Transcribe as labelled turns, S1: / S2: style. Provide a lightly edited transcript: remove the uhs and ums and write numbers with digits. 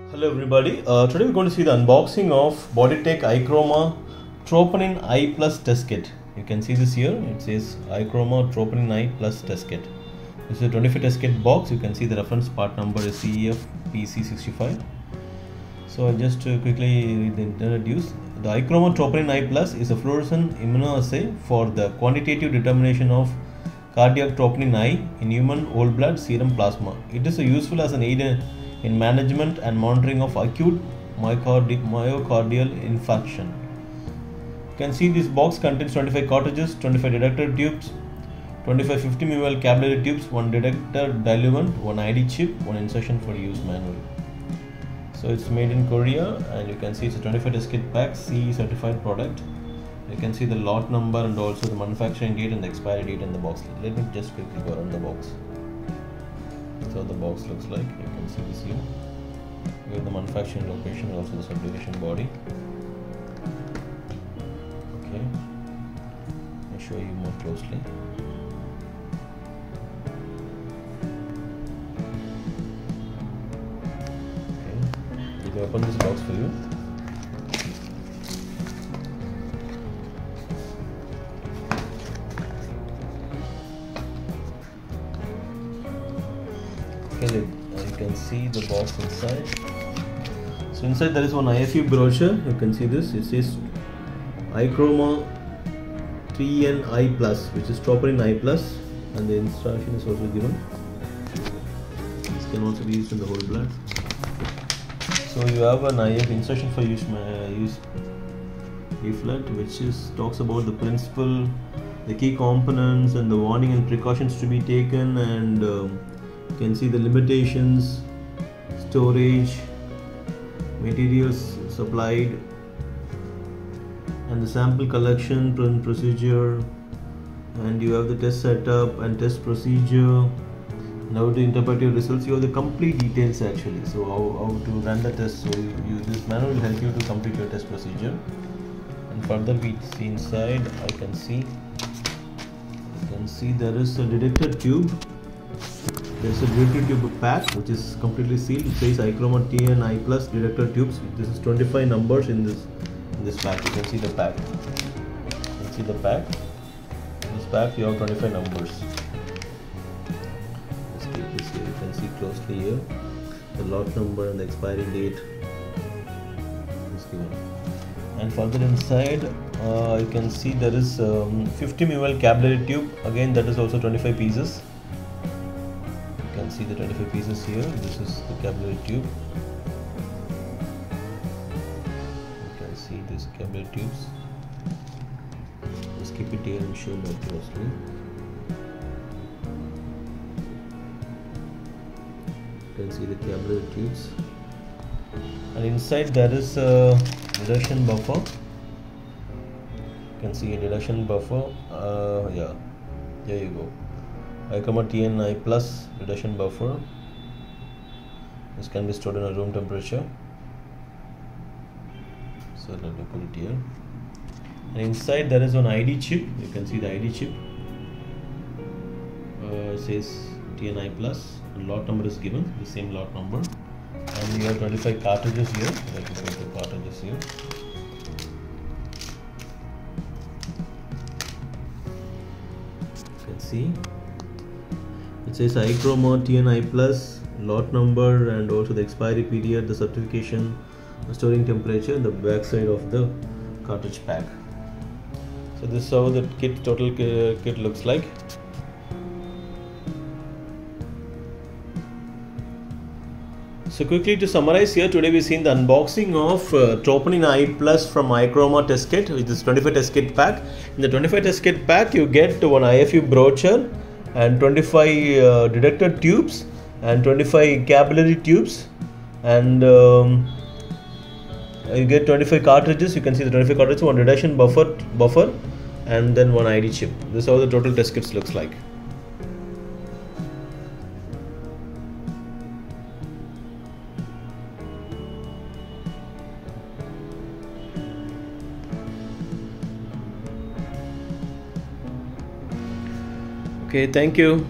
S1: Hello everybody, today we're going to see the unboxing of Boditech ichroma Troponin I plus test kit. You can see this here, it says ichroma Troponin I plus test kit. This is a 25 test kit box. You can see the reference part number is CEF PC65. So I'll just quickly read the introduce. The ichroma Troponin I plus is a fluorescent immunoassay for the quantitative determination of cardiac troponin I in human whole blood serum plasma. It is useful as an aid in management and monitoring of acute myocardial infarction. You can see this box contains 25 cartridges, 25 detector tubes, 25 50 ml capillary tubes, 1 detector diluent, 1 ID chip, 1 insertion for use manual. So it's made in Korea, and you can see it's a 25 test kit pack, CE certified product. You can see the lot number and also the manufacturing date and the expiry date in the box. Let me just quickly go around the box. So the box looks like, you can see this here. We have the manufacturing location, also the subdivision body. Okay, I'll show you more closely. Okay, let me open this box for you. Okay, you can see the box inside. So inside there is one IFU brochure. You can see this. It says ichroma I plus, which is Troponin I plus, and the instruction is also given. This can also be used in the whole blood. So you have an IF insertion for use leaflet, which talks about the principle, the key components, and the warning and precautions to be taken, and you can see the limitations, storage, materials supplied, and the sample collection procedure, and you have the test setup and test procedure, and how to interpret your results. You have the complete details actually. So how to run the test. So this manual will help you to complete your test procedure. And further we see inside, you can see there is a detector tube. There's a detector tube pack which is completely sealed. It says ichroma I plus detector tubes. This is 25 numbers in this pack. You can see the pack. You can see the pack. In this pack you have 25 numbers. Let's take this here. You can see closely here the lot number and the expiry date is given. And further inside, you can see there is 50 ml capillary tube. Again, that is also 25 pieces. You can see the 25 pieces here. This is the capillary tube. You can see these capillary tubes. Let's keep it here and show more closely. You can see the capillary tubes. And inside there is a reduction buffer. You can see a reduction buffer. Yeah, there you go. ichroma I plus reduction buffer. This can be stored in a room temperature. So let me put it here. And inside there is one ID chip. You can see the ID chip. It says I plus. Lot number is given, the same lot number. And you have 25 cartridges here. Let me put the cartridges here. You can see. It says ichroma I plus, lot number, and also the expiry period, the certification, the storing temperature, and the back side of the cartridge pack. So this is how the total kit looks like. So quickly to summarize here, today we've seen the unboxing of Troponin I plus from ichroma test kit, which is 25 test kit pack. In the 25 test kit pack, you get one IFU brochure and 25 detector tubes and 25 capillary tubes, and you get 25 cartridges. You can see the 25 cartridges, one reduction buffer, and then one ID chip. This is how the total test kits looks like. Okay, thank you.